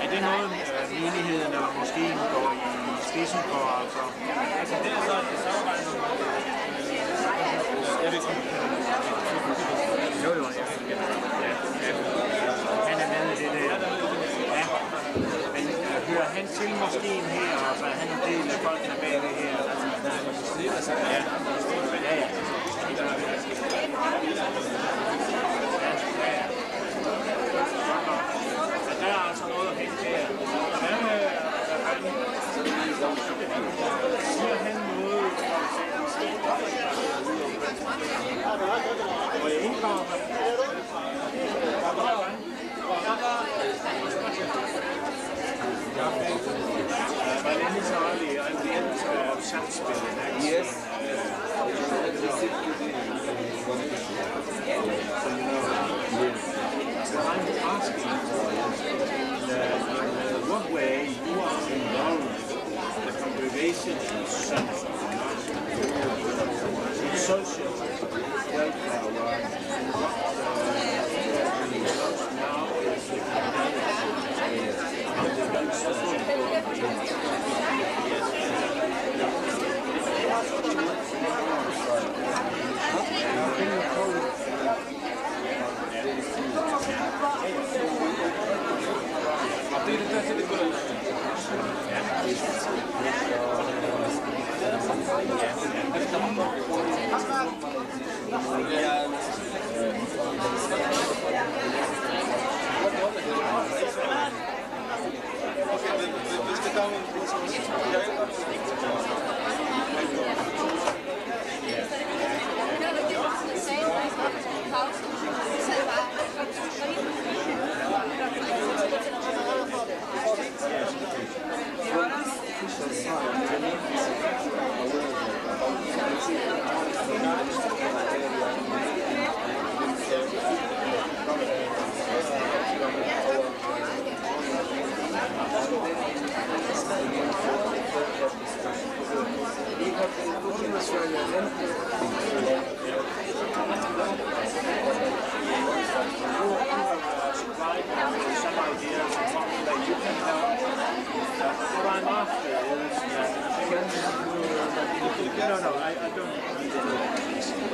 Er det noget, menigheden eller moskeen går i spidsen for? Altså det er så et samarbejde med... Jeg ved ikke, jo, han er med i det der. Ja. Men hører han til moskeen her, og så er han en del af folkene bag det her? Ja. Der er altså noget at hente her. Siger han noget? Må jeg indkomme? Weil in Italien ein Samspil. Yes. So I'm asking in what way you are involved the congregation in social welfare work and what now is the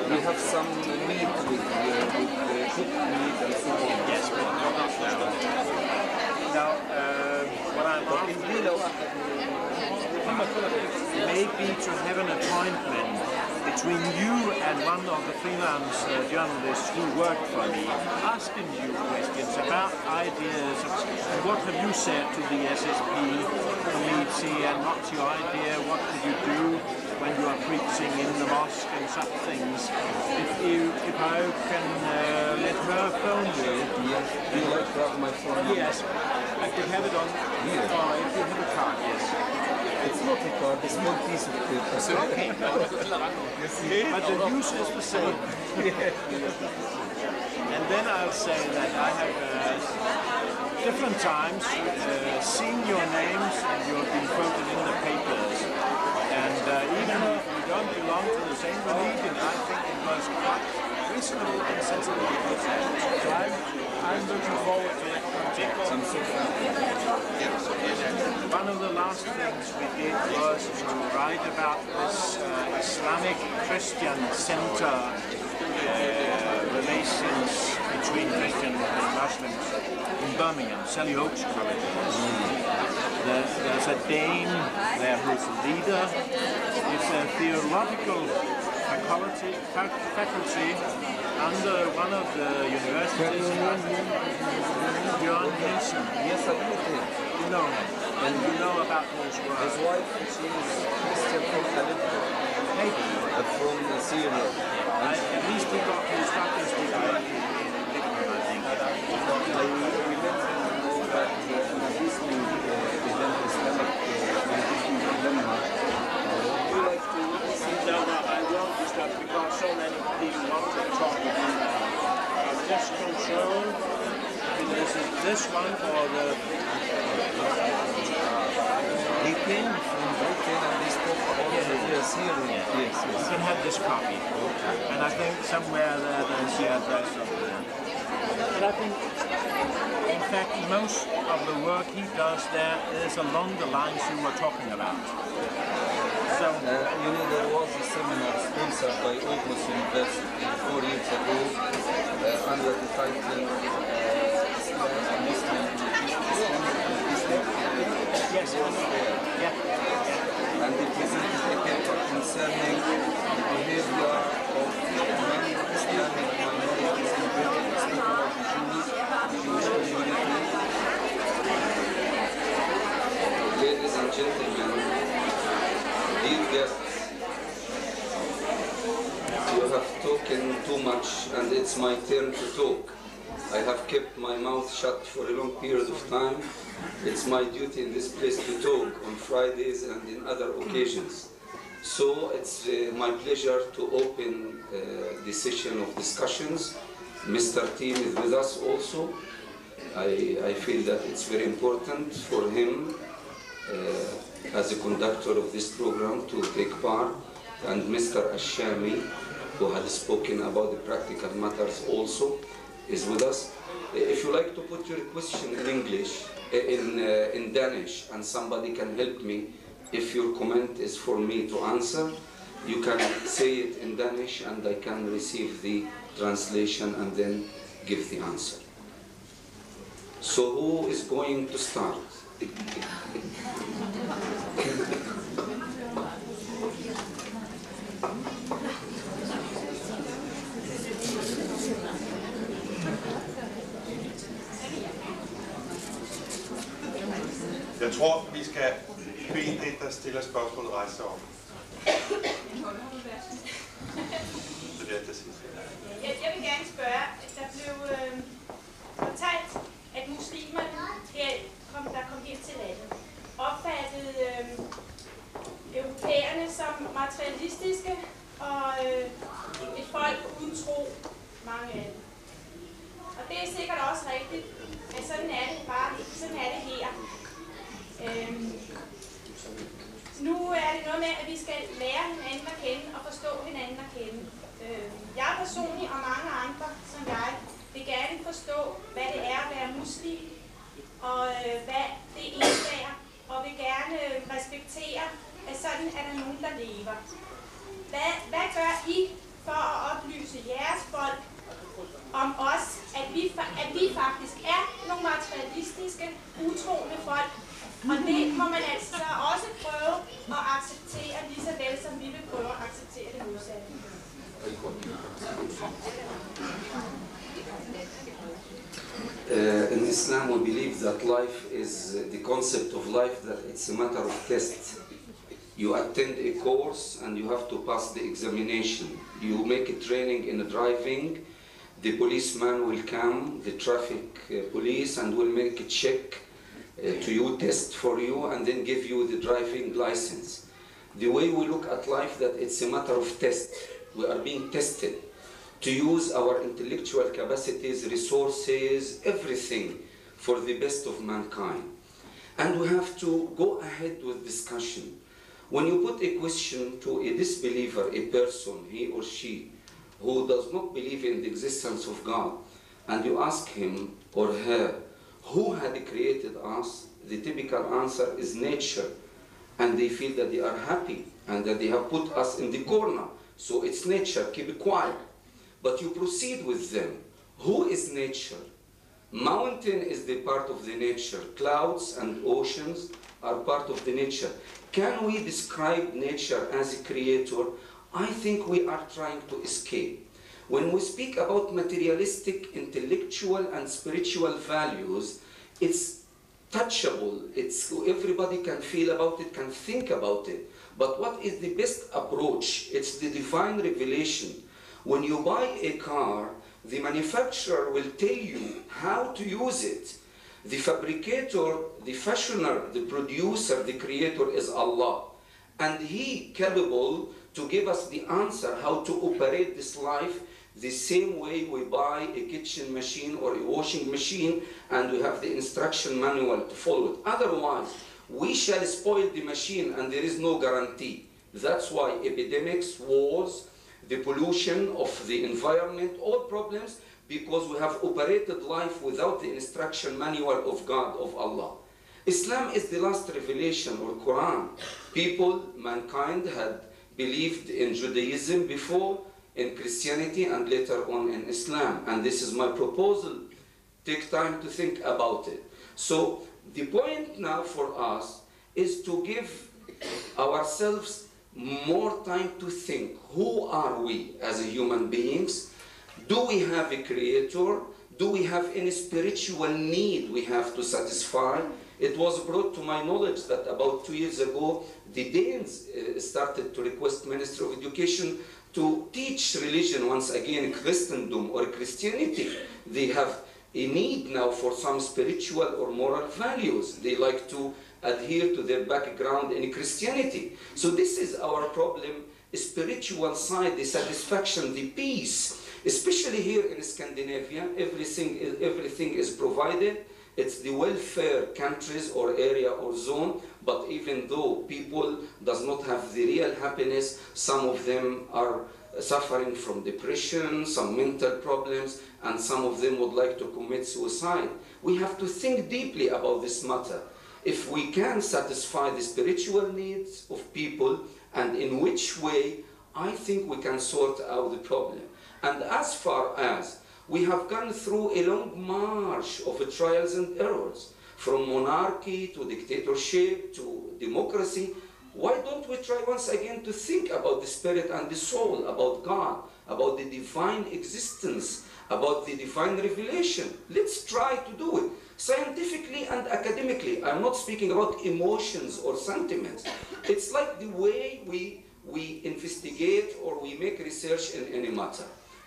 We have some meat with cooked meat and so on. Yes, but not now. Now, what I'm asking maybe to have an appointment between you and one of the freelance journalists who work for me, asking you questions about ideas of what have you said to the SSP committee and what's your idea, what do you do when you are preaching in the mosque and such things. If I can let her phone you. Yes. Do you like to have my phone? Yes. I can have it on here. Or if you have a card, yes. It's not a card, it's one piece of paper. Okay. But the use is the same. And then I'll say that I have different times seen your names and you have been quoted in the papers. And even if we don't belong to the same religion, I think it was quite reasonable and sensible. So I'm looking forward to that project. One of the last things we did was to write about this Islamic Christian Center relations between Christians and Muslims in Birmingham, Sally Oaks College. There's a Dane there who's the leader. It's a theological faculty under one of the universities. John Nielsen. Yes, I know him. You know him. And you know about his work. His wife, she is Christian from Aleppo. Maybe. From Syria. At least he got his studies with me in Lebanon, I think. We let him know that this new event Islamic religion in Denmark. Would you like to see? No, I won't discuss because so many people want to talk with you now. Just control the Is it this one or the Deepin? And this book yes, here. Yes, You yes. can have this copy. And I think somewhere there's the address of the... But I think, in fact, most of the work he does there is along the lines you were talking about. So, You know, there was a seminar sponsored by August University 4 years ago under the title Muslim yes, yeah. and they presented a paper concerning the behavior of non-Islamic minorities in Britain, speaking of the Jewish community. Ladies and gentlemen, dear guests, you have spoken too much and it's my turn to talk. I have kept my mouth shut for a long period of time. It's my duty in this place to talk on Fridays and in other occasions. So it's my pleasure to open the session of discussions. Mr. Team is with us also. I feel that it's very important for him as a conductor of this program to take part, and Mr. Ashami, who had spoken about the practical matters also, is with us. If you like to put your question in English, in Danish, and somebody can help me, if your comment is for me to answer, you can say it in Danish and I can receive the translation and then give the answer. So who is going to start? Jeg tror, vi skal bede den, der stiller spørgsmålet, rejse sig op. Jeg vil gerne spørge, at der blev fortalt, at muslimerne, der kom her til landet, opfattede europæerne som materialistiske og et folk uden tro, mange af dem. Og det er sikkert også rigtigt, at sådan er det bare ikke. Sådan er det her. Nu er det noget med, at vi skal lære hinanden at kende og forstå hinanden at kende. Jeg personligt og mange andre, som jeg, vil gerne forstå, hvad det er at være muslim, og hvad det indebærer, og vil gerne respektere, at sådan er der nogen, der lever. Hvad gør I for at oplyse jeres folk om os, at vi faktisk er nogle materialistiske, utroende folk, og det må man altså så også prøve at acceptere, lige så vel som vi vil prøve at acceptere det modsatte. In Islam, we believe that life is the concept of life, that it's a matter of test. You attend a course and you have to pass the examination. You make a training in driving, the policeman will come, the traffic police, and will make a check to you, test for you, and then give you the driving license. The way we look at life, that it's a matter of test. We are being tested to use our intellectual capacities, resources, everything for the best of mankind. And we have to go ahead with discussion. When you put a question to a disbeliever, a person, he or she, who does not believe in the existence of God, and you ask him or her, who had created us? The typical answer is nature. And they feel that they are happy and that they have put us in the corner. So it's nature, keep it quiet. But you proceed with them. Who is nature? Mountain is the part of the nature. Clouds and oceans are part of the nature. Can we describe nature as a creator? I think we are trying to escape. When we speak about materialistic, intellectual, and spiritual values, it's touchable. Everybody can feel about it, can think about it. But what is the best approach? It's the divine revelation. When you buy a car, the manufacturer will tell you how to use it. The fabricator, the fashioner, the producer, the creator is Allah. And He capable to give us the answer how to operate this life the same way we buy a kitchen machine or a washing machine and we have the instruction manual to follow it. Otherwise, we shall spoil the machine and there is no guarantee. That's why epidemics, wars, the pollution of the environment, all problems, because we have operated life without the instruction manual of God, of Allah. Islam is the last revelation, or Quran. People, mankind had believed in Judaism before, in Christianity, and later on in Islam. And this is my proposal. Take time to think about it. So the point now for us is to give ourselves more time to think. Who are we as human beings? Do we have a creator? Do we have any spiritual need we have to satisfy? It was brought to my knowledge that about 2 years ago, the Danes started to request Ministry of Education to teach religion once again, Christendom or Christianity. They have a need now for some spiritual or moral values. They like to adhere to their background in Christianity. So this is our problem, the spiritual side, the satisfaction, the peace. Especially here in Scandinavia, everything is provided. It's the welfare countries or area or zone, but even though people does not have the real happiness, some of them are suffering from depression, some mental problems, and some of them would like to commit suicide. We have to think deeply about this matter. If we can satisfy the spiritual needs of people, and in which way, I think we can sort out the problem. And as far as we have gone through a long march of trials and errors, from monarchy to dictatorship to democracy, why don't we try once again to think about the spirit and the soul, about God, about the divine existence, about the divine revelation? Let's try to do it scientifically and academically. I'm not speaking about emotions or sentiments. It's like the way we investigate or we make research in any matter.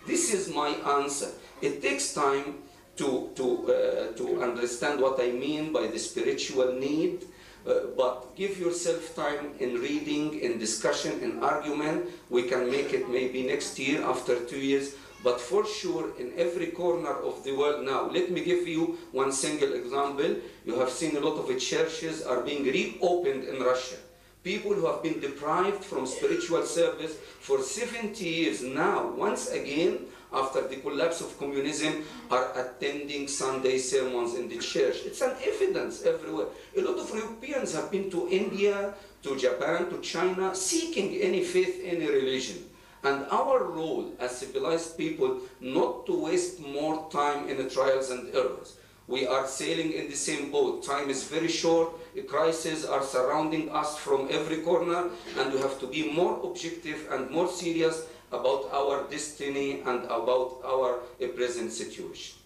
This is my answer. It takes time to understand what I mean by the spiritual need, but give yourself time in reading, in discussion, in argument. We can make it maybe next year, after 2 years, but for sure in every corner of the world now. Let me give you one single example. You have seen a lot of churches are being reopened in Russia. People who have been deprived from spiritual service for 70 years now, once again, after the collapse of communism, are attending Sunday sermons in the church. It's an evidence everywhere. A lot of Europeans have been to India, to Japan, to China, seeking any faith, any religion. And our role as civilized people, not to waste more time in the trials and errors. We are sailing in the same boat. Time is very short. Crises are surrounding us from every corner, and we have to be more objective and more serious about our destiny and about our present situation.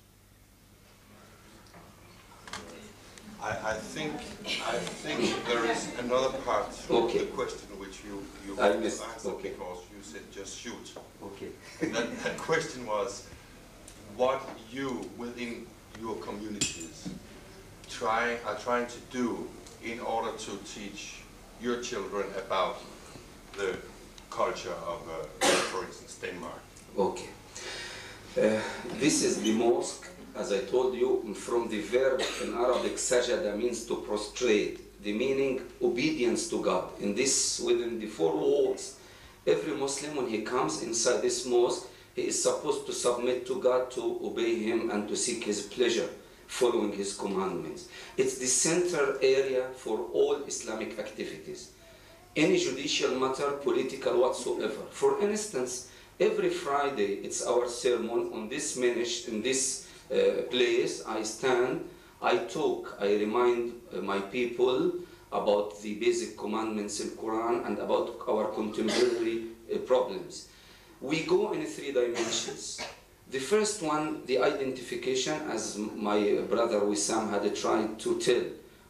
I think there is another part of the question which you missed. Answered because you said just shoot. Okay. That question was what you within your communities are trying to do in order to teach your children about the culture of, for instance, Denmark. Okay. This is the mosque, as I told you, from the verb in Arabic, sajada means to prostrate, the meaning obedience to God. In this, within the four walls, every Muslim, when he comes inside this mosque, he is supposed to submit to God, to obey Him, and to seek His pleasure, following His commandments. It's the center area for all Islamic activities. Any judicial matter, political whatsoever. For instance, every Friday, it's our sermon on this minute, in this place. I stand, I talk, I remind my people about the basic commandments in Quran and about our contemporary problems. We go in 3 dimensions. The first one, the identification, as my brother Wissam had tried to tell.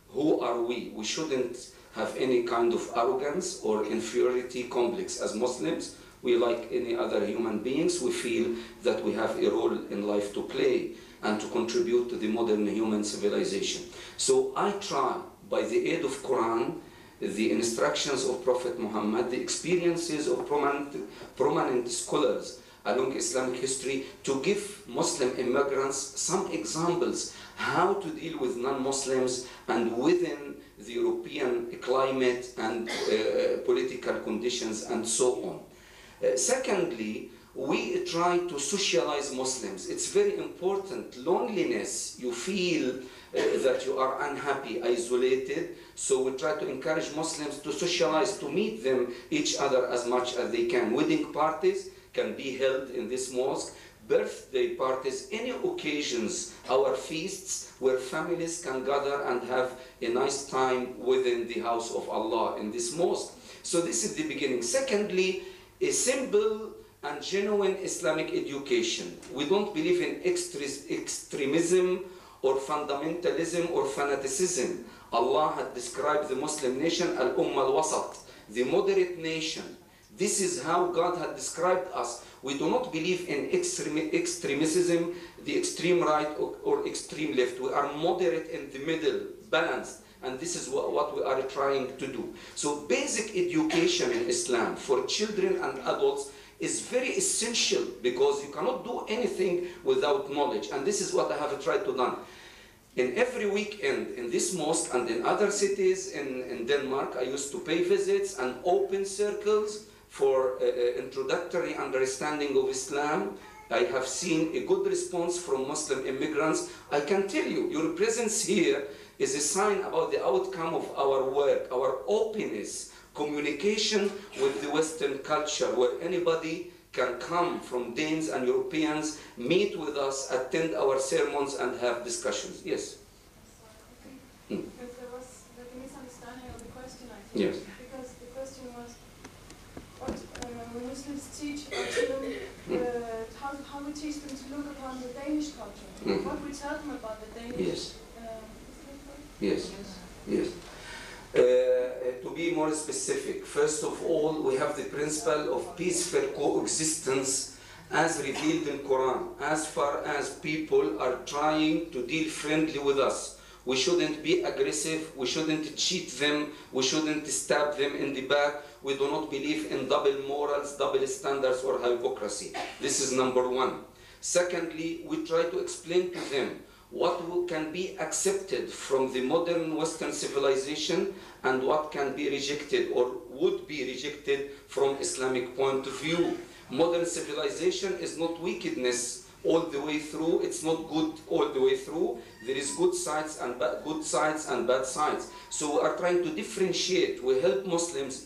Who are we? We shouldn't have any kind of arrogance or inferiority complex. As Muslims, we, like any other human beings, we feel that we have a role in life to play and to contribute to the modern human civilization. So I try, by the aid of Quran, the instructions of Prophet Muhammad, the experiences of prominent scholars along Islamic history, to give Muslim immigrants some examples how to deal with non-Muslims and within the European climate and political conditions and so on. Secondly, we try to socialize Muslims. It's very important. Loneliness, you feel that you are unhappy, isolated, so we try to encourage Muslims to socialize, to meet them, each other as much as they can. Wedding parties can be held in this mosque, birthday parties, any occasions, our feasts where families can gather and have a nice time within the house of Allah in this mosque. So this is the beginning. Secondly, a simple and genuine Islamic education. We don't believe in extremism or fundamentalism or fanaticism. Allah had described the Muslim nation al-Ummah al-Wasat, the moderate nation. This is how God had described us. We do not believe in extremism, the extreme right or extreme left. We are moderate in the middle, balanced. And this is what we are trying to do. So basic education in Islam for children and adults is very essential, because you cannot do anything without knowledge. And this is what I have tried to do. In every weekend in this mosque and in other cities in Denmark, I used to pay visits and open circles for introductory understanding of Islam. I have seen a good response from Muslim immigrants. I can tell you, your presence here is a sign about the outcome of our work, our openness, communication with the Western culture, where anybody can come from Danes and Europeans, meet with us, attend our sermons, and have discussions. Yes? Because there was a misunderstanding of the question, I think. Yes. Because the question was, what when Muslims teach our children, how we teach them to look upon the Danish culture. What we tell them about the Danish. Yes. Yes. To be more specific, first of all, we have the principle of peaceful coexistence as revealed in Quran. As far as people are trying to deal friendly with us, we shouldn't be aggressive, we shouldn't cheat them, we shouldn't stab them in the back. We do not believe in double morals, double standards, or hypocrisy. This is number one. Secondly, we try to explain to them what can be accepted from the modern Western civilization and what can be rejected or would be rejected from Islamic point of view. Modern civilization is not wickedness all the way through, it's not good all the way through. There is good sides and bad sides. So we are trying to differentiate. We help Muslims,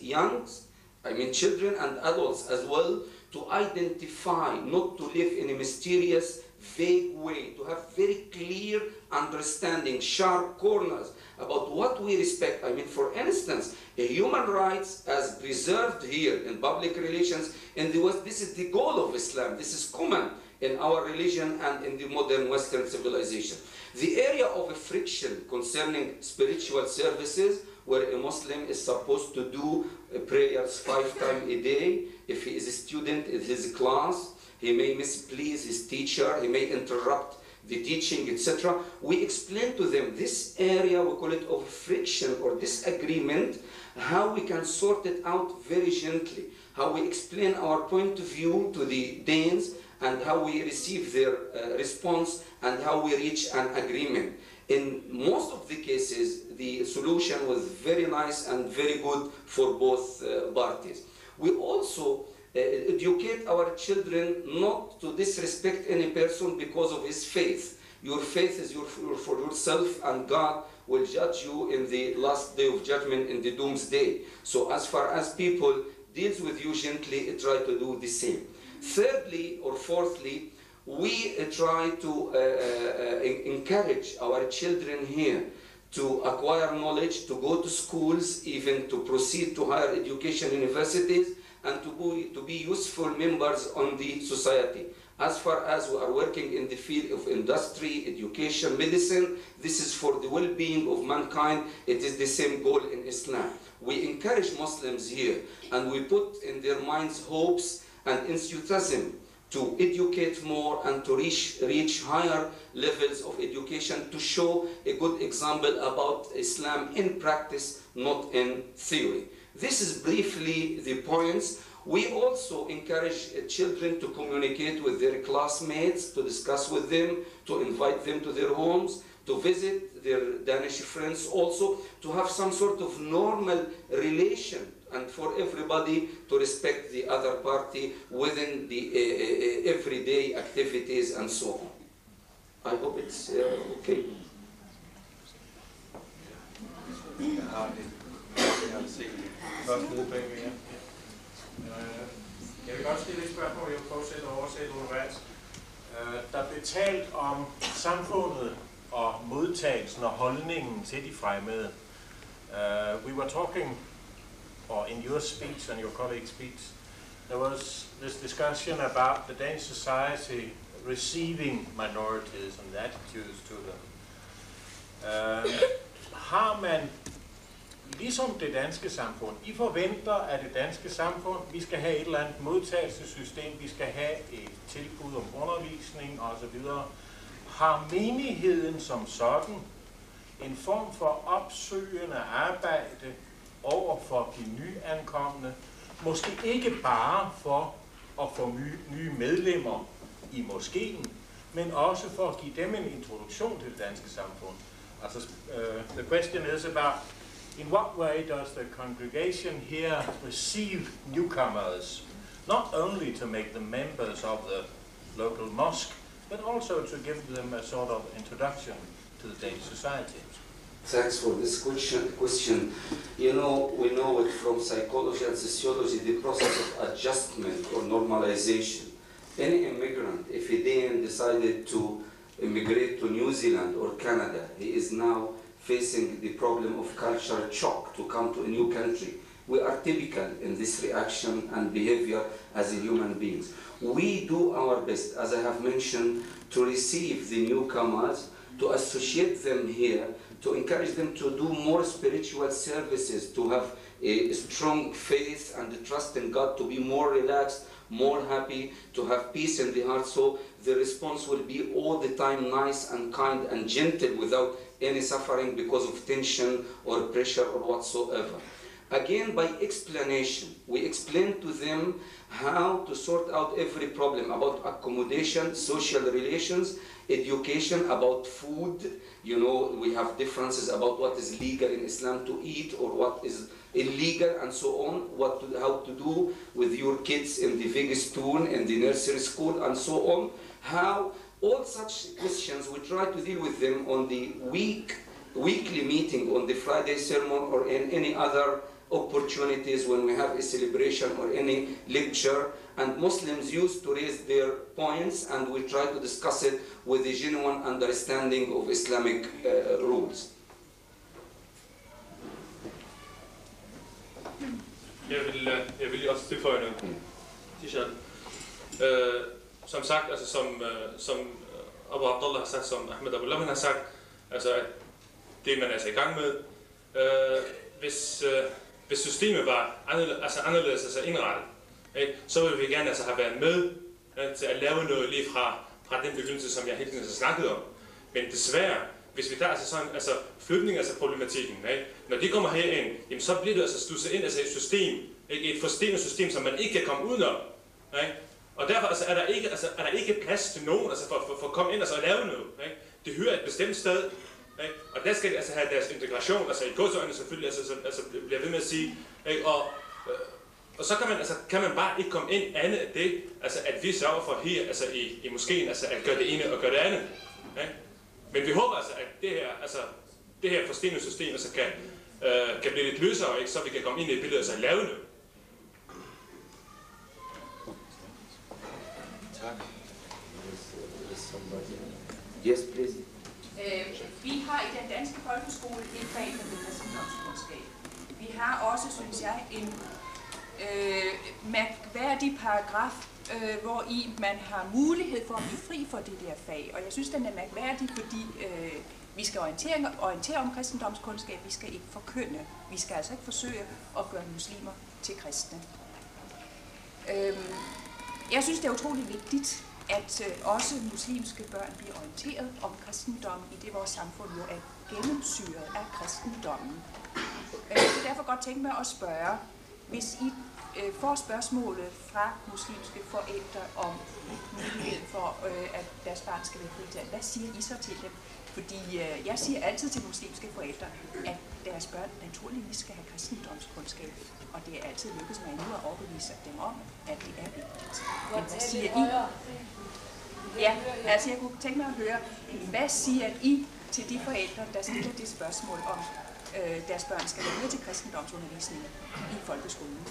children and adults as well, to identify, not to live in a mysterious, vague way, to have very clear understanding, sharp corners about what we respect. For instance, human rights as preserved here in public relations in the West, this is the goal of Islam. This is common in our religion and in the modern Western civilization. The area of friction concerning spiritual services, where a Muslim is supposed to do prayers 5 times a day. If he is a student in his class, he may misplease his teacher, he may interrupt the teaching, etc. We explain to them this area, we call it of friction or disagreement, how we can sort it out very gently, how we explain our point of view to the Danes, and how we receive their response, and how we reach an agreement. In most of the cases, the solution was very nice and very good for both parties. We also educate our children not to disrespect any person because of his faith. Your faith is for yourself, and God will judge you in the last day of judgment, in the doomsday. So as far as people deals with you gently, try to do the same. Thirdly or fourthly, we try to encourage our children here to acquire knowledge, to go to schools, even to proceed to higher education universities, and to be useful members on the society. As far as we are working in the field of industry, education, medicine, this is for the well-being of mankind. It is the same goal in Islam. We encourage Muslims here, and we put in their minds hopes and enthusiasm to educate more and to reach higher levels of education, to show a good example about Islam in practice, not in theory. This is briefly the points. We also encourage children to communicate with their classmates, to discuss with them, to invite them to their homes, to visit their Danish friends also, to have some sort of normal relation, and for everybody to respect the other party within the everyday activities and so on. I hope it's okay. Jeg vil godt stille et spørgsmål, jeg vil fortsætte at oversætte undervejs. Der blev talt om samfundet og modtagelsen og holdningen til de fremmede. We were talking, or in your speech and your colleague's speech, there was this discussion about the Danish society receiving minorities and the attitudes to them. Har man, ligesom det danske samfund, I forventer af det danske samfund, vi skal have et eller andet modtagelsessystem, vi skal have et tilbud om undervisning osv. Har menigheden som sådan en form for opsøgende arbejde over for de nyankomne, måske ikke bare for at få nye medlemmer i moskeen, men også for at give dem en introduktion til det danske samfund. Altså, the question is about in what way does the congregation here receive newcomers, not only to make them members of the local mosque, but also to give them a sort of introduction to the Danish society? Thanks for this question. You know, we know it from psychology and sociology, the process of adjustment or normalization. Any immigrant, if he then decided to immigrate to New Zealand or Canada, he is now facing the problem of cultural shock to come to a new country. We are typical in this reaction and behavior as human beings. We do our best, as I have mentioned, to receive the newcomers, to associate them here, to encourage them to do more spiritual services, to have a strong faith and trust in God, to be more relaxed, more happy, to have peace in the heart. So the response will be all the time nice and kind and gentle without any suffering because of tension or pressure or whatsoever. Again, by explanation, we explain to them how to sort out every problem about accommodation, social relations, education, about food. You know, we have differences about what is legal in Islam to eat or what is illegal and so on, how to do with your kids in the Vegestoon, in the nursery school and so on. How all such questions we try to deal with them on the weekly meeting, on the Friday sermon or in any other opportunities when we have a celebration or any lecture, and Muslims used to raise their points and we try to discuss it with a genuine understanding of Islamic rules. Jeg vil også tilføje noget. Som sagt, altså som Abu Abdullah har sagt, som Ahmed Abullah har sagt, altså at det man er i gang med, hvis systemet var anderledes altså indrettet, ikke, så ville vi gerne altså have været med til at lave noget lige fra den begyndelse, som jeg helt har snakket om. Men desværre, hvis vi tager altså sådan, altså flygtninge, altså problematikken, ikke, når de kommer herind, jamen, så bliver det altså stusset ind altså et system, ikke, et forstenet system, som man ikke kan komme udenom. Ikke? Og derfor altså, er der ikke plads til nogen altså, for at komme ind og lave noget. Ikke? Det hører et bestemt sted. Ikke? Og der skal de altså have deres integration, altså i godsøjne selvfølgelig, altså bliver ved med at sige. Ikke? Og så kan man bare ikke komme ind andet af det, altså at vi sørger for her altså i moskeen, altså at gøre det ene og gøre det andet. Ikke? Men vi håber altså, at det her forstenede system altså kan blive lidt løsere, ikke? Så vi kan komme ind i et billede og så lave noget. Tak. Yes, please. Vi har i den danske folkeskole et fag, der hedder kristendomskundskab. Vi har også, synes jeg, en mærkværdig paragraf, hvor i man har mulighed for at blive fri for det der fag. Og jeg synes, den er mærkværdig, fordi vi skal orientere om kristendomskundskab, vi skal ikke forkynde. Vi skal altså ikke forsøge at gøre muslimer til kristne. Jeg synes, det er utrolig vigtigt, at også muslimske børn bliver orienteret om kristendommen, i det vores samfund jo er gennemsyret af kristendommen. Jeg vil derfor godt tænke mig at spørge, hvis I får spørgsmålet fra muslimske forældre om muligheden for, at deres barn skal være fritaget, hvad siger I så til dem? Fordi jeg siger altid til muslimske forældre, at deres børn naturligvis skal have kristendomskundskab, og det er altid lykkedes mig nu at overbevise dem om, at det er vigtigt. Men hvad siger I? Ja, altså jeg kunne tænke mig at høre, hvad siger I til de forældre, der stiller det spørgsmål om, deres børn skal være med til kristendomsundervisning i folkeskolen?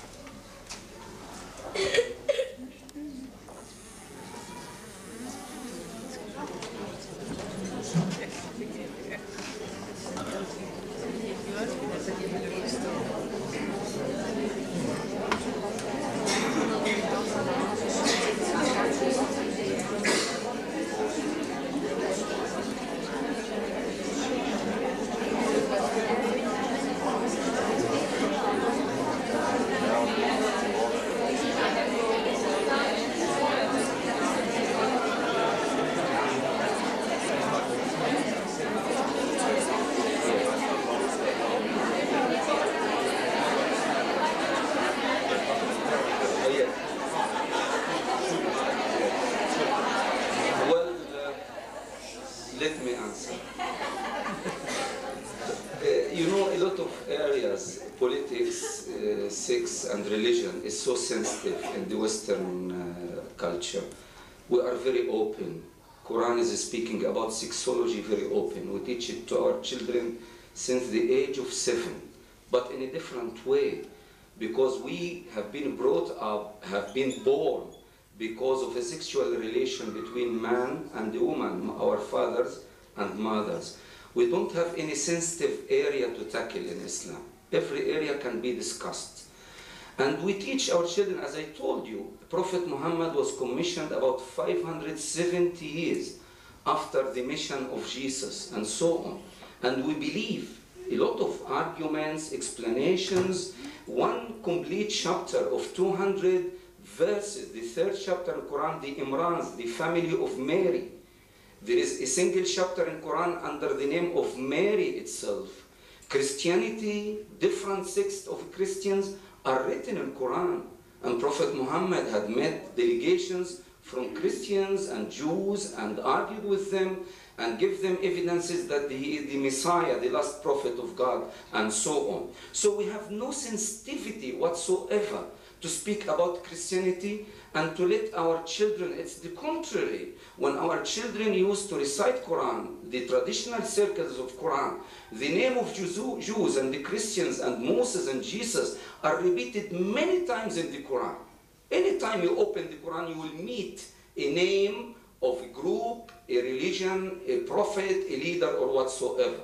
Let me answer. You know, a lot of areas, politics, sex and religion is so sensitive in the Western culture. We are very open. Quran is speaking about sexology very open. We teach it to our children since the age of 7, but in a different way, because we have been brought up, have been born because of a sexual relation between man and the woman, our fathers and mothers. We don't have any sensitive area to tackle in Islam. Every area can be discussed. And we teach our children, as I told you, Prophet Muhammad was commissioned about 570 years after the mission of Jesus and so on. And we believe a lot of arguments, explanations, one complete chapter of 200 verses, the 3rd chapter in Quran, the Imrans, the family of Mary. There is a single chapter in Quran under the name of Mary itself. Christianity, different sects of Christians are written in Quran. And Prophet Muhammad had met delegations from Christians and Jews and argued with them and give them evidences that he is the Messiah, the last prophet of God, and so on. So we have no sensitivity whatsoever to speak about Christianity and to let our children, it's the contrary. When our children used to recite Quran, the traditional circles of Quran, the name of Jews and the Christians and Moses and Jesus are repeated many times in the Quran. Anytime you open the Quran, you will meet a name of a group, a religion, a prophet, a leader, or whatsoever.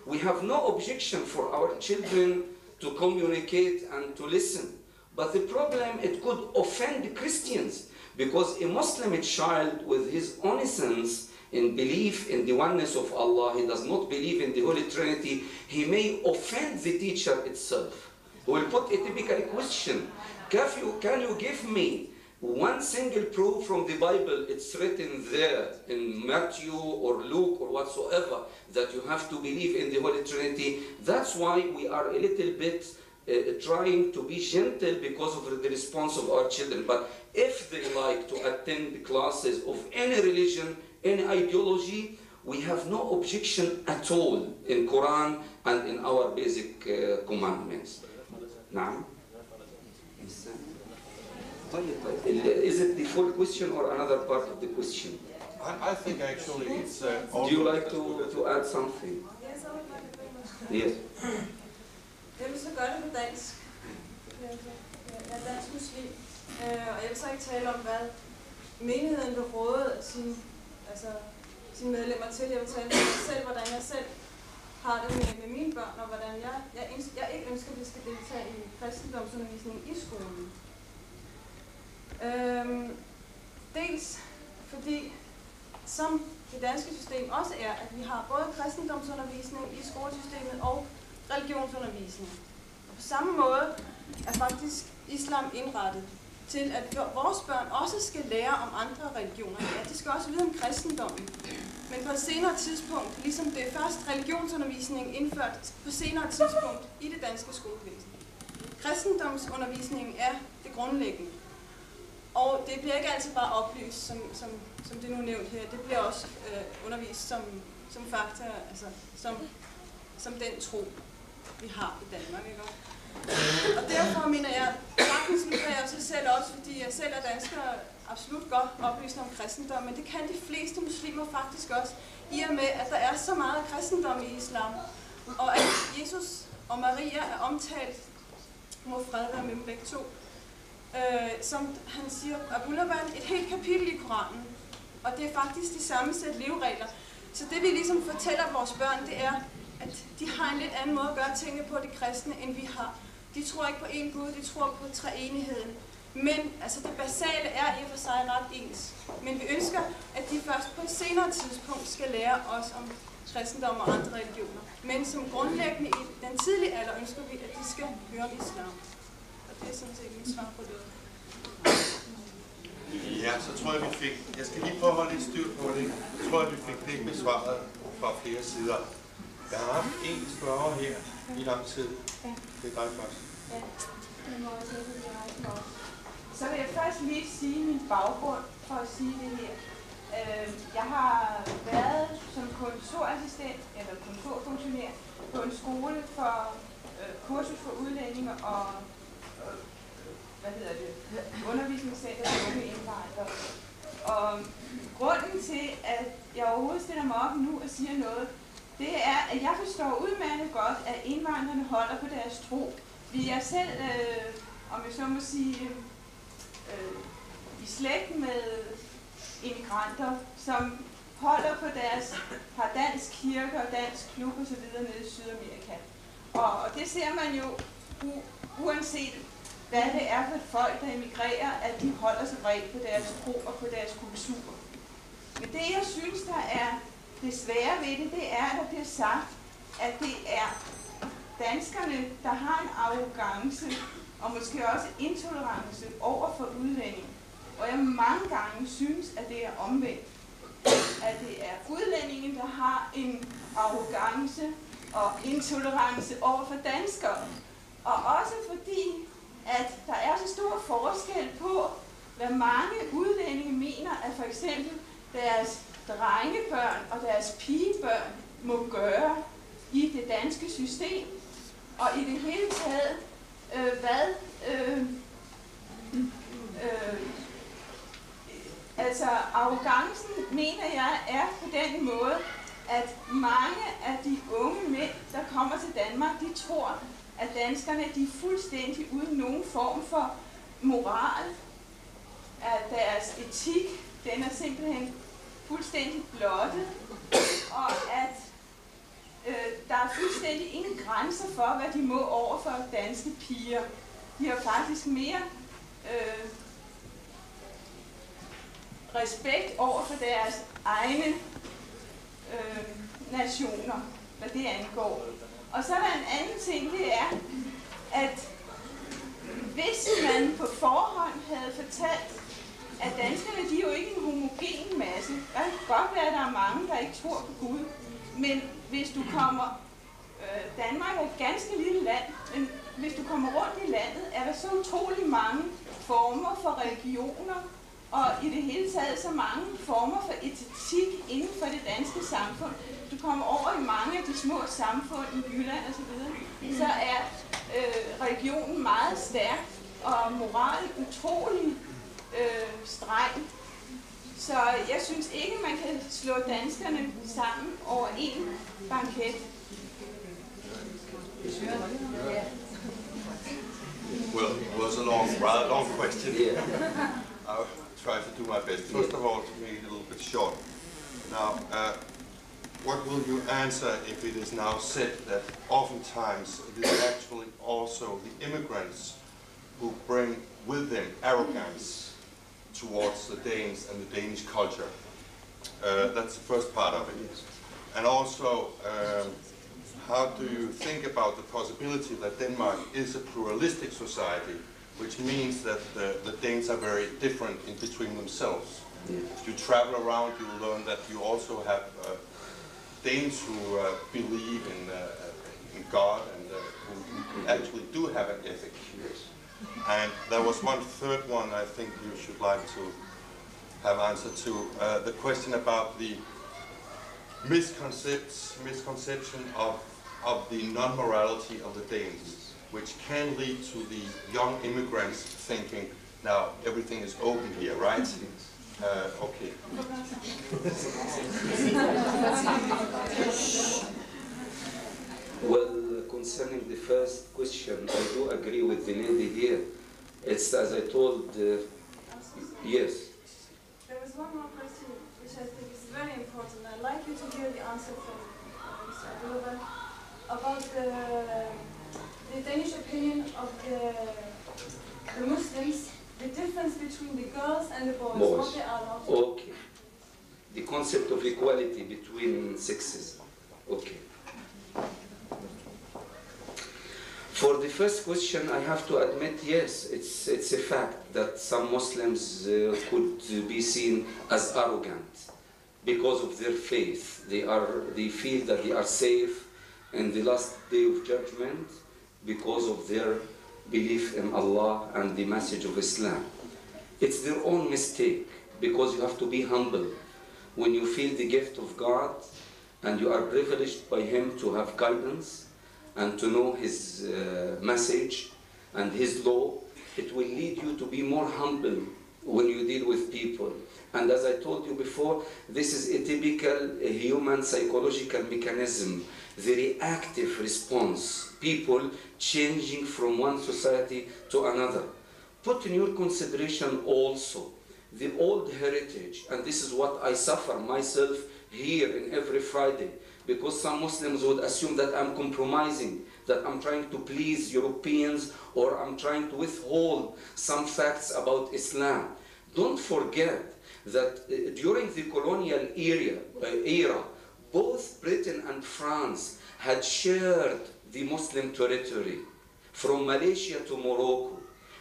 We have no objection for our children to communicate and to listen. But the problem, it could offend Christians, because a Muslim child with his innocence in belief in the oneness of Allah, he does not believe in the Holy Trinity, he may offend the teacher itself. He will put a typical question, can you give me one single proof from the Bible, it's written there in Matthew or Luke or whatsoever, that you have to believe in the Holy Trinity? That's why we are a little bit trying to be gentle because of the response of our children. But if they like to attend the classes of any religion, any ideology, we have no objection at all in Quran and in our basic commandments. نعم. Is it the full question or another part of the question? I think actually it's... Do you like to add something? Yes, I would like to very much. Yes. Jeg vil så gøre det på dansk. Jeg er dansk muslim, og jeg vil så ikke tale om, hvad menigheden vil råde sine medlemmer til. Jeg vil tale om mig selv, hvordan jeg selv har det med mine børn, og hvordan jeg ikke ønsker, at de skal deltage i kristendomsundervisning i skolen. Dels fordi, som det danske system også er, at vi har både kristendomsundervisning i skolesystemet og religionsundervisning. Og på samme måde er faktisk islam indrettet. til, at vores børn også skal lære om andre religioner. Ja, de skal også vide om kristendommen. Men på et senere tidspunkt, ligesom det er først religionsundervisningen indført på senere tidspunkt i det danske skolevæsen. Kristendomsundervisningen er det grundlæggende. Og det bliver ikke altid bare oplyst, som det nu er nævnt her. Det bliver også undervist som fakta, altså som den tro, vi har i Danmark. Ikke? Og derfor mener jeg, sagtens lytter jeg sig selv også, fordi jeg selv er dansker, absolut godt oplyst om kristendom, men det kan de fleste muslimer faktisk også, i og med, at der er så meget kristendom i islam, og at Jesus og Maria er omtalt, må fred være med dem begge to, som han siger, et helt kapitel i Koranen, og det er faktisk de samme sæt leveregler. Så det vi ligesom fortæller vores børn, det er, at de har en lidt anden måde at gøre tingene på, de kristne, end vi har. De tror ikke på én Gud, de tror på treenigheden. Men altså det basale er i og for sig ret ens. Men vi ønsker, at de først på et senere tidspunkt skal lære os om kristendom og andre religioner. Men som grundlæggende i den tidlige alder ønsker vi, at de skal høre om islam. Og det er sådan set mit svar på det. Ja, så tror jeg, vi fik... Jeg skal lige prøve at holde lidt styr på det. Jeg tror, vi fik det besvaret fra flere sider. Jeg har haft en spørger her i lang tid. Det er dig først. Ja, det må også lige. Så vil jeg først lige sige min baggrund for at sige det her. Jeg har været som kontorassistent eller kontorfunktionær på en skole for kursus for udlændinge og undervisningscenter for unge indvandrere. Og grunden til, at jeg overhovedet stiller mig op nu og siger noget, det er, at jeg forstår udmærket godt, at indvandrerne holder på deres tro. Vi er selv, om jeg så må sige, i slægt med immigranter, som holder på har dansk kirke og dansk klub og så videre nede i Sydamerika. Og det ser man jo uanset hvad det er for et folk, der emigrerer, at de holder sig bredt på deres tro og på deres kultur. Men det, jeg synes, der er det svære ved det, det er, at der bliver sagt, at det er danskerne, der har en arrogance og måske også intolerance over for udlændinge. Og jeg mange gange synes, at det er omvendt. At det er udlændinge, der har en arrogance og intolerance over for danskere. Og også fordi, at der er så stor forskel på, hvad mange udlændinge mener, at for eksempel deres drengebørn og deres pigebørn må gøre i det danske system. Og i det hele taget, altså arrogancen, mener jeg, er på den måde, at mange af de unge mænd, der kommer til Danmark, de tror, at danskerne de er fuldstændig uden nogen form for moral, at deres etik, den er simpelthen fuldstændig blottet, og at der er fuldstændig ingen grænser for, hvad de må over for danske piger. De har faktisk mere respekt over for deres egne nationer, hvad det angår. Og så er der en anden ting, det er, at hvis man på forhånd havde fortalt, at danskerne, de er jo ikke en homogen masse. Der kan godt være, at der er mange, der ikke tror på Gud. Men hvis du kommer... Danmark er et ganske lille land, men hvis du kommer rundt i landet, er der så utrolig mange former for religioner, og i det hele taget så mange former for etik inden for det danske samfund. Du kommer over i mange af de små samfund i Jylland og så videre, så er religionen meget stærk, og moral utrolig streng. Så jeg synes ikke, man kan slå danskerne sammen over en banket. Well, it was a rather long question. I'll try to do my best. First of all, to make it a little bit short. Now, what will you answer if it is now said that oftentimes it is actually also the immigrants who bring with them arrogance towards the Danes and the Danish culture? That's the first part of it. And also, how do you think about the possibility that Denmark is a pluralistic society which means that the Danes are very different in between themselves. Yeah. If you travel around, you will learn that you also have Danes who believe in God and who actually do have an ethic. Yes. And there was one third one I think you should like to have answer to, the question about the misconception of the non-morality of the Danes, which can lead to the young immigrants thinking, now everything is open here, right? Okay. Well, concerning the first question, I do agree with the lady here. It's as I told, yes. There was one more question which I think is very important. I'd like you to hear the answer from Mr. Abdullah about the Danish opinion of the Muslims, the difference between the girls and the boys. What they are allowed to. Okay. The concept of equality between sexes. Okay. For the first question, I have to admit, yes, it's a fact that some Muslims could be seen as arrogant because of their faith. They feel that they are safe in the last day of judgment because of their belief in Allah and the message of Islam. It's their own mistake, because you have to be humble. When you feel the gift of God and you are privileged by Him to have guidance and to know His message and His law, it will lead you to be more humble when you deal with people. And as I told you before, this is a typical human psychological mechanism, the reactive response, people changing from one society to another. Put in your consideration also the old heritage, and this is what I suffer myself here in every Friday, because some Muslims would assume that I'm compromising, that I'm trying to please Europeans, or I'm trying to withhold some facts about Islam. Don't forget that during the colonial era, both Britain and France had shared the Muslim territory from Malaysia to Morocco,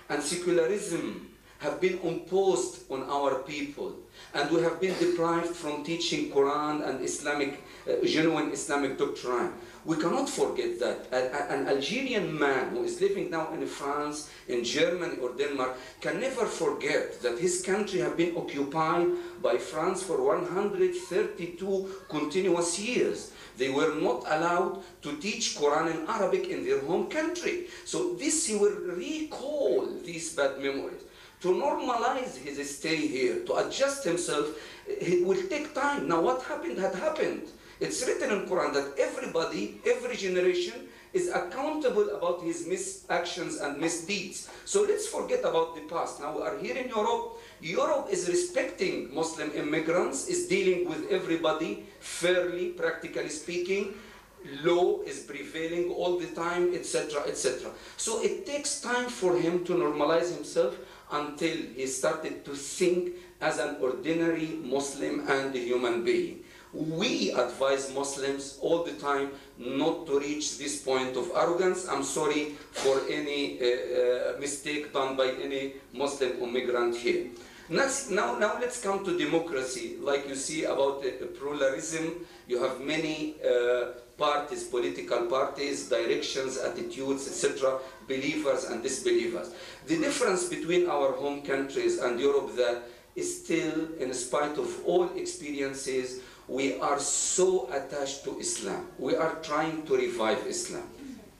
and secularism have been imposed on our people, and we have been deprived from teaching Quran and Islamic, genuine Islamic doctrine. We cannot forget that. An Algerian man who is living now in France, in Germany or Denmark, can never forget that his country have been occupied by France for 132 continuous years. They were not allowed to teach Quran in Arabic in their home country. So this, he will recall these bad memories. To normalize his stay here, to adjust himself, it will take time. Now what happened had happened. It's written in Quran that everybody, every generation is accountable about his misactions and misdeeds. So let's forget about the past. Now we are here in Europe. Europe is respecting Muslim immigrants, is dealing with everybody fairly, practically speaking. Law is prevailing all the time, etc., etc. So it takes time for him to normalize himself until he started to think as an ordinary Muslim and a human being. We advise Muslims all the time not to reach this point of arrogance. I'm sorry for any mistake done by any Muslim immigrant here. Now let's come to democracy. Like you see about pluralism, you have many parties, political parties, directions, attitudes, etc., believers and disbelievers. The difference between our home countries and Europe that is still, in spite of all experiences, we are so attached to Islam. We are trying to revive Islam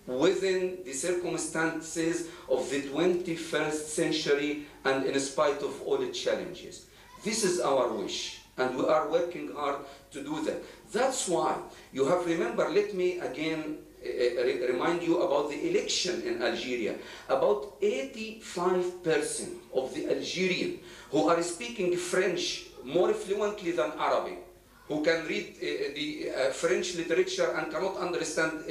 within the circumstances of the 21st century and in spite of all its challenges. This is our wish, and we are working hard to do that. That's why you have, remember, let me again remind you about the election in Algeria. About 85% of the Algerians who are speaking French more fluently than Arabic, who can read the French literature and cannot understand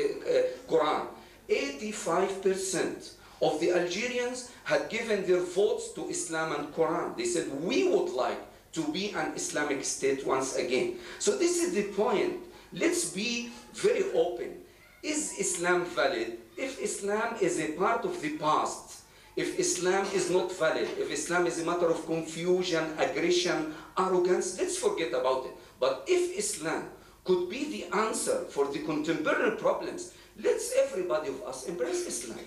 Quran, 85% of the Algerians had given their votes to Islam and Quran. They said, we would like to be an Islamic state once again. So this is the point. Let's be very open. Is Islam valid? If Islam is a part of the past, if Islam is not valid, if Islam is a matter of confusion, aggression, arrogance, let's forget about it. But if Islam could be the answer for the contemporary problems, let's everybody of us embrace Islam.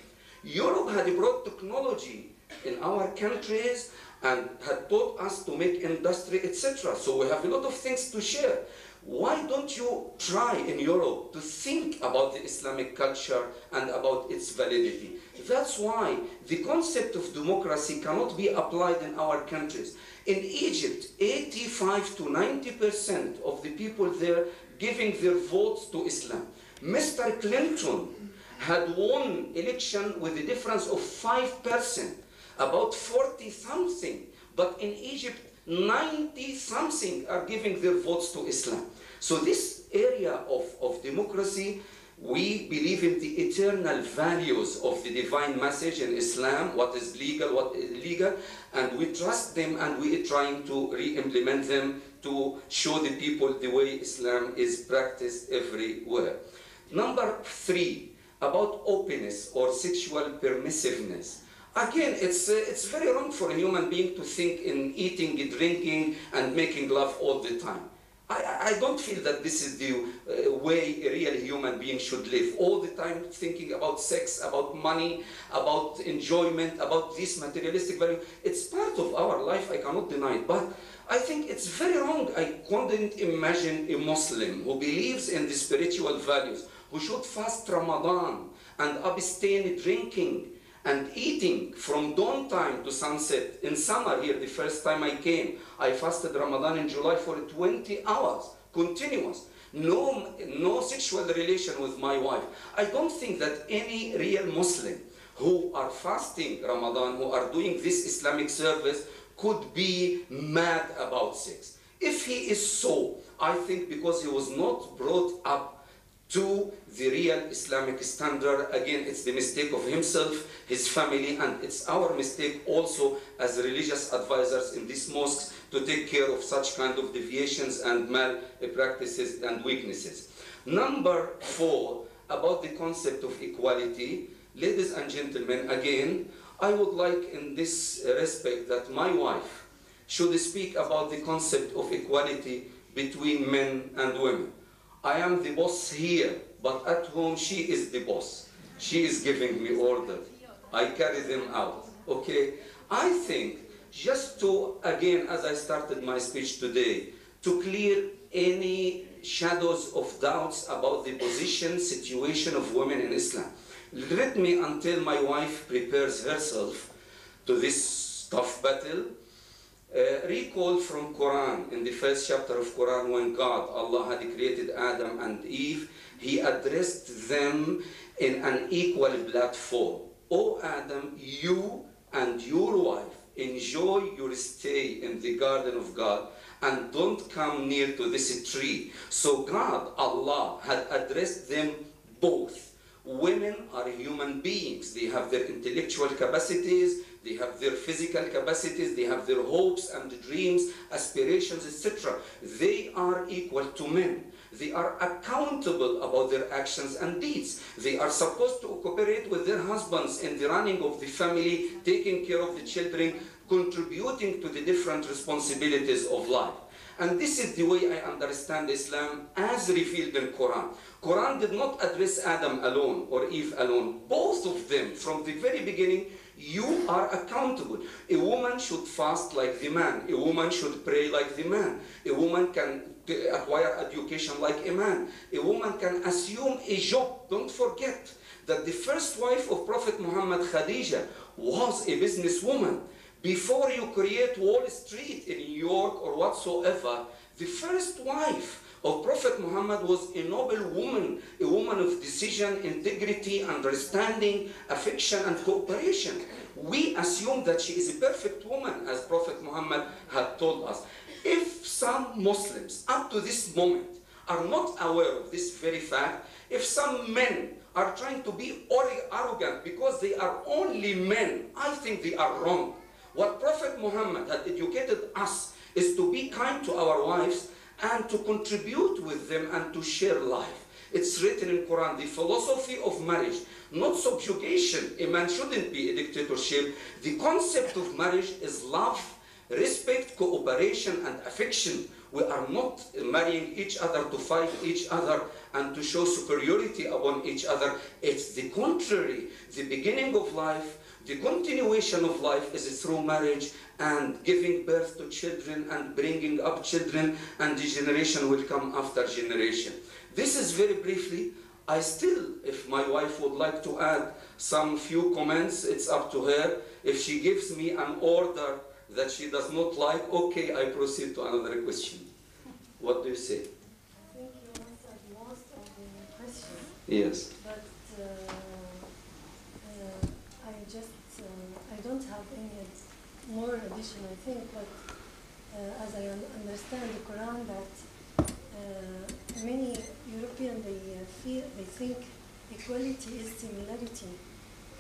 Europe had brought technology in our countries and had taught us to make industry, etc. So we have a lot of things to share. Why don't you try in Europe to think about the Islamic culture and about its validity? That's why the concept of democracy cannot be applied in our countries. In Egypt, 85 to 90% of the people there giving their votes to Islam. Mr. Clinton had won election with a difference of 5%, about 40-something, but in Egypt, 90-something are giving their votes to Islam. So this area of democracy, we believe in the eternal values of the divine message in Islam, what is legal, what is illegal, and we trust them and we are trying to re-implement them to show the people the way Islam is practiced everywhere. Number 3, about openness or sexual permissiveness. Again, it's very wrong for a human being to think in eating, drinking, and making love all the time. I don't feel that this is the way a real human being should live. All the time thinking about sex, about money, about enjoyment, about this materialistic value. It's part of our life, I cannot deny it. But I think it's very wrong. I couldn't imagine a Muslim who believes in the spiritual values, who should fast Ramadan and abstain drinking and eating from dawn time to sunset. In summer here, the first time I came, I fasted Ramadan in July for 20 hours, continuous. No sexual relation with my wife. I don't think that any real Muslim who are fasting Ramadan, who are doing this Islamic service, could be mad about sex. If he is so, I think because he was not brought up to the real Islamic standard. Again, it's the mistake of himself, his family, and it's our mistake also as religious advisors in these mosques to take care of such kind of deviations and malpractices and weaknesses. Number 4, about the concept of equality. Ladies and gentlemen, again, I would like in this respect that my wife should speak about the concept of equality between men and women. I am the boss here, but at home she is the boss. She is giving me orders. I carry them out, okay? I think just to, again, as I started my speech today, to clear any shadows of doubts about the position, situation of women in Islam. Let me, until my wife prepares herself to this tough battle, recall from Quran, in the first chapter of Quran, when God, Allah had created Adam and Eve, He addressed them in an equal platform. O Adam, you and your wife enjoy your stay in the garden of God and don't come near to this tree. So God, Allah, had addressed them both. Women are human beings. They have their intellectual capacities, they have their physical capacities, they have their hopes and dreams, aspirations, etc. They are equal to men. They are accountable about their actions and deeds. They are supposed to cooperate with their husbands in the running of the family, taking care of the children, contributing to the different responsibilities of life. And this is the way I understand Islam as revealed in Quran. Quran did not address Adam alone or Eve alone. Both of them, from the very beginning, you are accountable. A woman should fast like the man. A woman should pray like the man. A woman can acquire education like a man. A woman can assume a job. Don't forget that the first wife of Prophet Muhammad, Khadija, was a businesswoman. Before you create Wall Street in New York or whatsoever, the first wife of Prophet Muhammad was a noble woman, a woman of decision, integrity, understanding, affection, and cooperation. We assume that she is a perfect woman, as Prophet Muhammad had told us. If some Muslims, up to this moment, are not aware of this very fact, if some men are trying to be arrogant because they are only men, I think they are wrong. What Prophet Muhammad had educated us is to be kind to our wives and to contribute with them and to share life. It's written in Quran, the philosophy of marriage, not subjugation. A man shouldn't be a dictatorship. The concept of marriage is love, respect, cooperation, and affection. We are not marrying each other to fight each other and to show superiority upon each other. It's the contrary. The beginning of life, the continuation of life is through marriage and giving birth to children and bringing up children, and the generation will come after generation. This is very briefly. I still, if my wife would like to add some few comments, it's up to her. If she gives me an order that she does not like, okay, I proceed to another question. What do you say? I think you answered most of the questions. Yes. But I don't have any more addition, I think, but as I understand the Quran, that many Europeans, they think equality is similarity.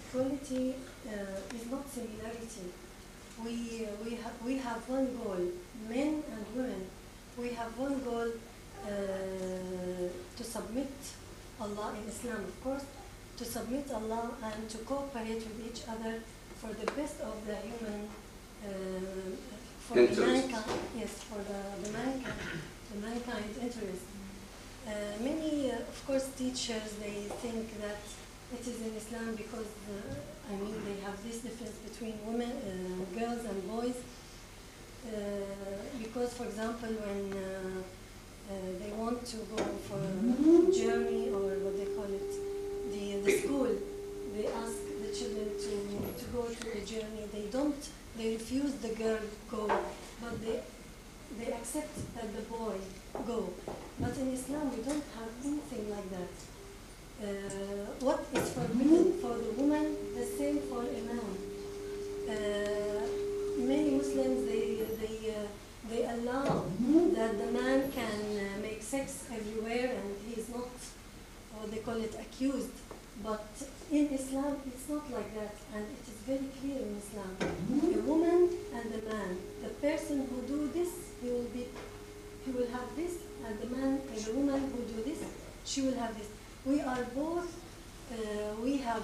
Equality is not similarity. We have one goal, men and women. We have one goal to submit Allah in Islam, of course, to submit Allah and to cooperate with each other for the best of the human, for the mankind, yes, for the mankind's interest. Many, of course, teachers, they think that it is in Islam because, they have this difference between women, girls and boys. Because, for example, when they want to go for a journey, or what they call it, the school, they ask the children to go to the journey. They refuse the girl go, but they accept that the boy go. But in Islam, we don't have anything like that. What is forbidden for the woman, the same for a man. Many Muslims, they allow that the man can make sex everywhere and he is not, what they call it, accused. But in Islam, it's not like that, and it is very clear in Islam. A woman and a man, the person who do this, he will have this, and the woman who do this, she will have this. We are both, we have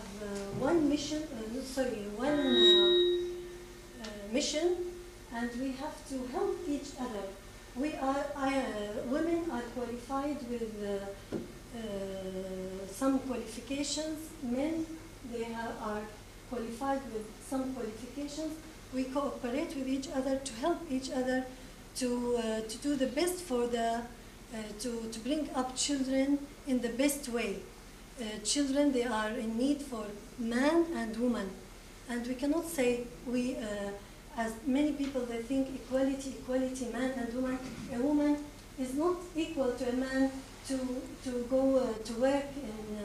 one mission, mission, and we have to help each other. Women are qualified with some qualifications. Men, they are qualified with some qualifications. We cooperate with each other to help each other to do the best for to bring up children in the best way. Children, they are in need for man and woman. And we cannot say as many people, they think equality, man and woman. A woman is not equal to a man to go to work in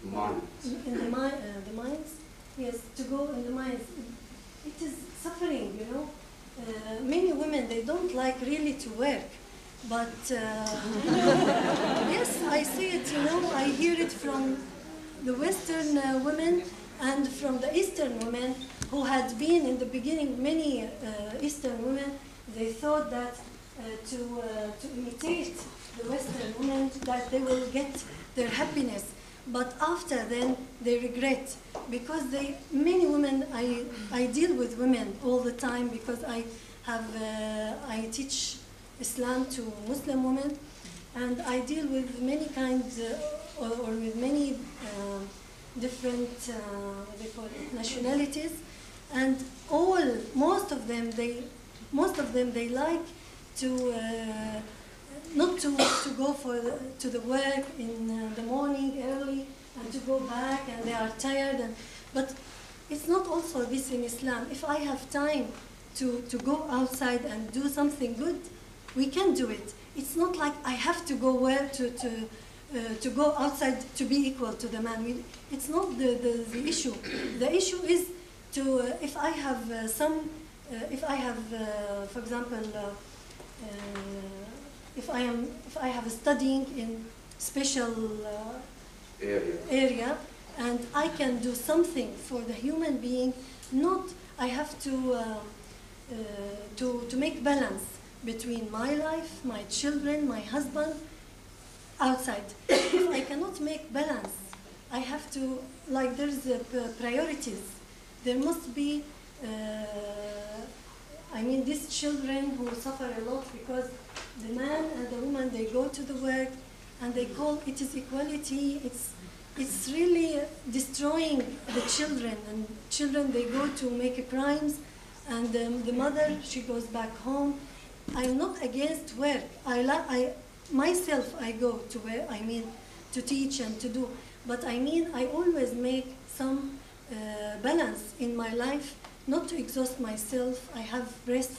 the mines. Yes, to go in the mines. It is suffering, you know. Many women, they don't like really to work. But yes, I see it, you know, I hear it from the Western women and from the Eastern women who had been in the beginning, many Eastern women, they thought that to imitate the Western women, that they will get their happiness. But after then, they regret, because many women, I deal with women all the time, because I teach Islam to Muslim women, and I deal with many kinds or with many different they call it nationalities, and most of them they like to not to go to the work in the morning early and to go back, and they are tired, but it's not also this in Islam. If I have time to go outside and do something good, we can do it. It's not like I have to go to go outside to be equal to the man. It's not the issue. The issue is if I have for example, if I have studying in special area, and I can do something for the human being, not I have to make balance between my life, my children, my husband. outside. If I cannot make balance, I have to, like there's priorities. There must be, I mean, these children who suffer a lot because the man and the woman, they go to the work and they call it is equality. It's really destroying the children, and children, they go to make crimes, and the mother, she goes back home. I'm not against work. Myself, I go to work, I mean, to teach and to do, but I mean, I always make some balance in my life, not to exhaust myself. I have rest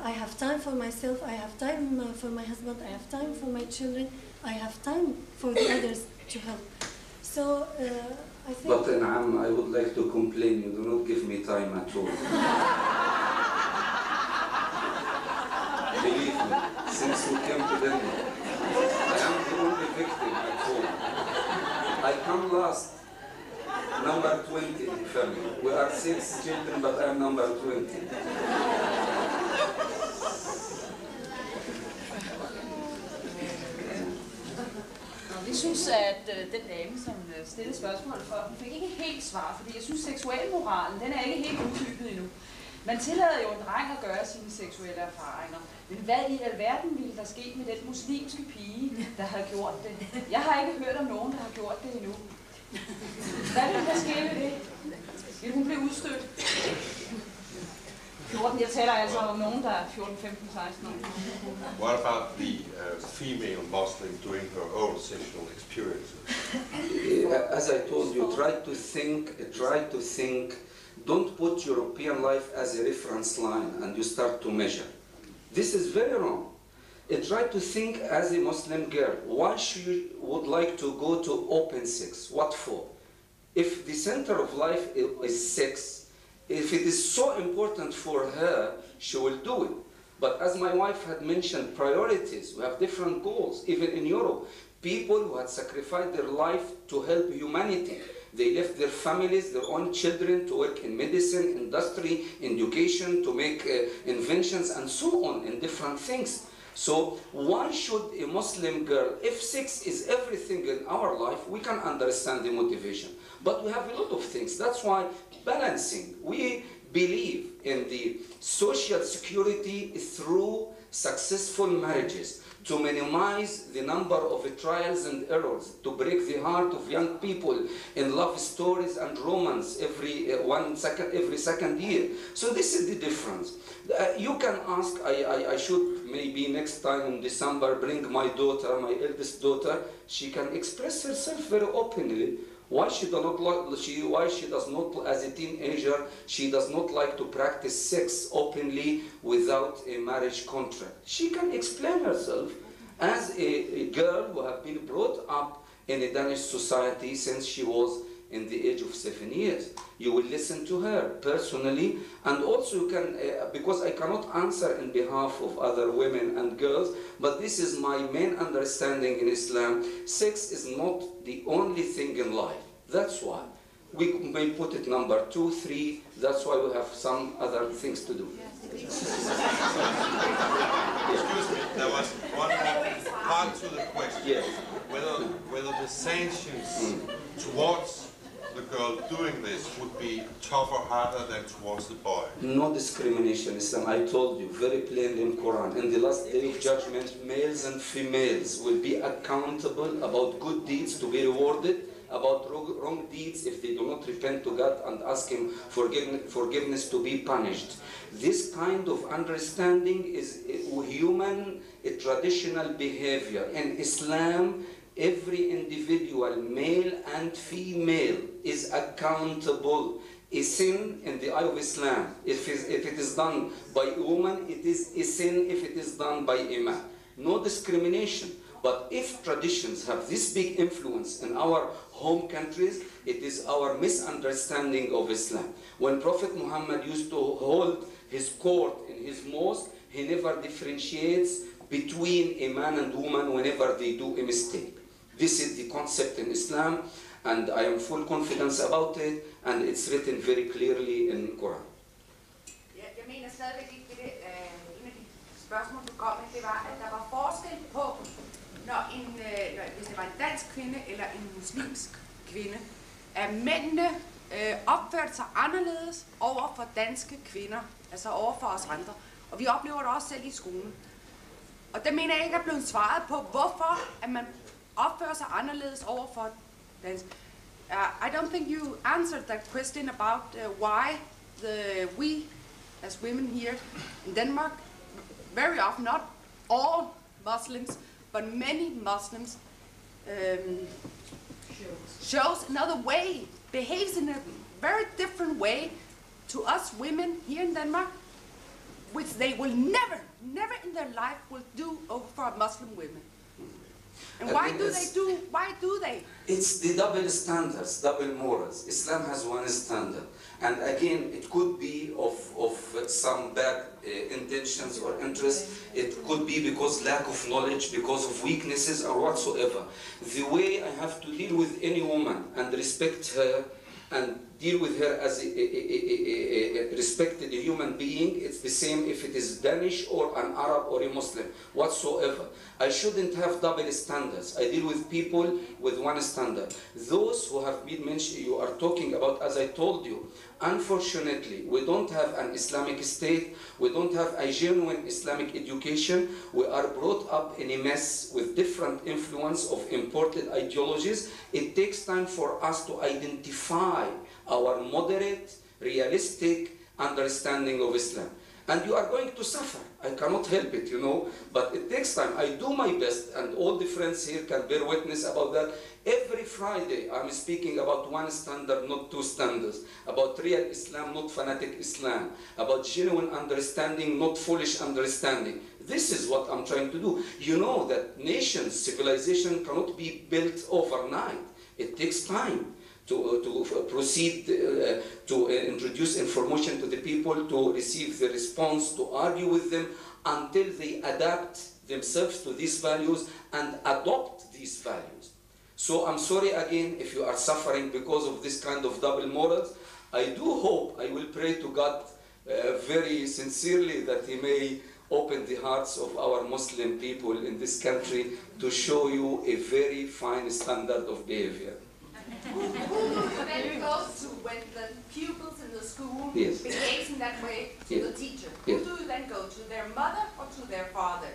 I have time for myself, I have time for my husband, I have time for my children, I have time for the others to help. So I think... But Naam, I would like to complain, you do not give me time at all. Believe me, since we came to Denmark, I am the only victim at home. I come last, number 20 in the family. We are 6 children, but I am number 20. Vi synes, at den dame, som stillede spørgsmål for, hun fik ikke helt svar, fordi jeg synes, seksualmoralen, den er ikke helt uddybet endnu. Man tillader jo en dreng at gøre sine seksuelle erfaringer, men hvad i alverden ville der ske med den muslimske pige, der har gjort det? Jeg har ikke hørt om nogen, der har gjort det endnu. Hvad ville der ske med det? Vil hun blive udstødt? 14, jeg taler altså om nogen, der er 14, 15, 16 år. What about the female Muslim doing her own sexual experiences? As I told you, try to think, don't put European life as a reference line and you start to measure. This is very wrong. Try to think as a Muslim girl, why she would like to go to open sex, what for? If the center of life is sex, if it is so important for her, she will do it. But as my wife had mentioned, priorities, we have different goals. Even in Europe, people who had sacrificed their life to help humanity, they left their families, their own children to work in medicine, industry, education, to make inventions and so on in different things. So why should a Muslim girl, if sex is everything in our life, we can understand the motivation. But we have a lot of things. That's why balancing. We believe in the social security through successful marriages, to minimize the number of trials and errors, to break the heart of young people in love stories and romance every second year. So this is the difference. You can ask, I should maybe next time in December bring my daughter, my eldest daughter, she can express herself very openly. Why she does not, as a teenager, she does not like to practice sex openly without a marriage contract. She can explain herself as a girl who has been brought up in a Danish society since she was in the age of 7 years. You will listen to her personally, and also you can, because I cannot answer in behalf of other women and girls, but this is my main understanding in Islam. Sex is not the only thing in life. That's why. We may put it number 2, 3, that's why we have some other things to do. Excuse me, there was one more part to the question. Yes. Whether the sanctions towards the girl doing this would be tougher, harder than towards the boy? No discrimination, Islam. I told you very plainly in Quran. In the last day of judgment, males and females will be accountable about good deeds to be rewarded, about wrong deeds if they do not repent to God and ask Him forgiveness to be punished. This kind of understanding is human, traditional behavior. In Islam, every individual, male and female, is accountable. A sin in the eye of Islam, if it is done by a woman, it is a sin if it is done by a man. No discrimination. But if traditions have this big influence in our home countries, it is our misunderstanding of Islam. When Prophet Muhammad used to hold his court in his mosque, he never differentiates between a man and woman whenever they do a mistake. This is the concept in Islam, and I am full confidence about it, and it's written very clearly in Quran. Jeg mener stadigvæk ikke, det en af de spørgsmål, du kom med, det var, at der var forskel på hvis det var en dansk kvinde eller en muslimsk kvinde, at mændene opførte sig anderledes over for danske kvinder, altså over for os andre. Og vi oplever det også selv i skolen. Og det mener jeg ikke er blevet svaret på, hvorfor at man opfører sig anderledes over for danske. I don't think you answered that question about why we as women here in Denmark, very often, not all Muslims, but many Muslims, shows another way, behaves in a very different way to us women here in Denmark, which they will never in their life will do over for Muslim women. And why do they? It's the double standards, double morals. Islam has one standard. And again, it could be of some bad intentions or interests. It could be because lack of knowledge, because of weaknesses or whatsoever. The way I have to deal with any woman and respect her and deal with her as a respected human being, it's the same if it is Danish or an Arab or a Muslim, whatsoever. I shouldn't have double standards. I deal with people with one standard. Those who have been mentioned, you are talking about, as I told you, unfortunately, we don't have an Islamic state, we don't have a genuine Islamic education, we are brought up in a mess with different influence of imported ideologies. It takes time for us to identify our moderate, realistic understanding of Islam. And you are going to suffer. I cannot help it, you know, but it takes time. I do my best, and all the friends here can bear witness about that. Every Friday, I'm speaking about one standard, not two standards, about real Islam, not fanatic Islam, about genuine understanding, not foolish understanding. This is what I'm trying to do. You know that nations, civilization cannot be built overnight. It takes time to proceed to introduce information to the people, to receive the response, to argue with them until they adapt themselves to these values and adopt these values. So I'm sorry again if you are suffering because of this kind of double morals. I do hope, I will pray to God very sincerely that He may open the hearts of our Muslim people in this country to show you a very fine standard of behavior. Who then goes to when the pupils in the school behaves in that way to the teacher? Who do you then go to, their mother or to their father?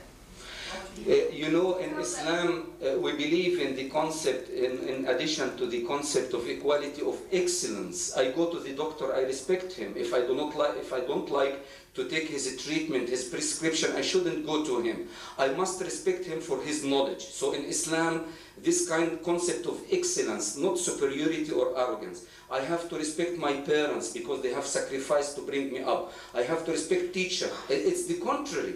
You know, in Islam, we believe in the concept, in addition to the concept of equality, of excellence. I go to the doctor, I respect him. If I don't like to take his treatment, his prescription, I shouldn't go to him. I must respect him for his knowledge. So in Islam, this kind of concept of excellence, not superiority or arrogance. I have to respect my parents because they have sacrificed to bring me up. I have to respect teacher. It's the contrary.